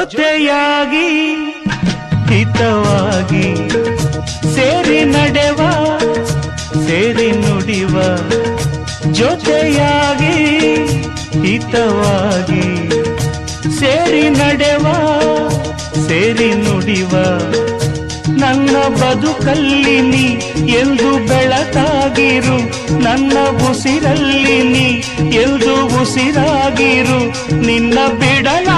ಜೊತೆಯಾಗಿ ಹಿತವಾಗಿ ಸೇರಿ ನಡೆವ ಸೇರಿ ನುಡಿವ ಜೊತೆಯಾಗಿ ಹಿತವಾಗಿ ಸೇರಿ ನಡೆವ ಸೇರಿ ನುಡಿವ ನನ್ನ ಬದುಕಲ್ಲಿ ನೀ ಎಂದು ಬೆಳಕಾಗಿರು ನನ್ನ ಉಸಿರಲ್ಲಿ ನೀ ಎಂದು ಉಸಿರಾಗಿರು ನಿನ್ನ ಬಿಡಲ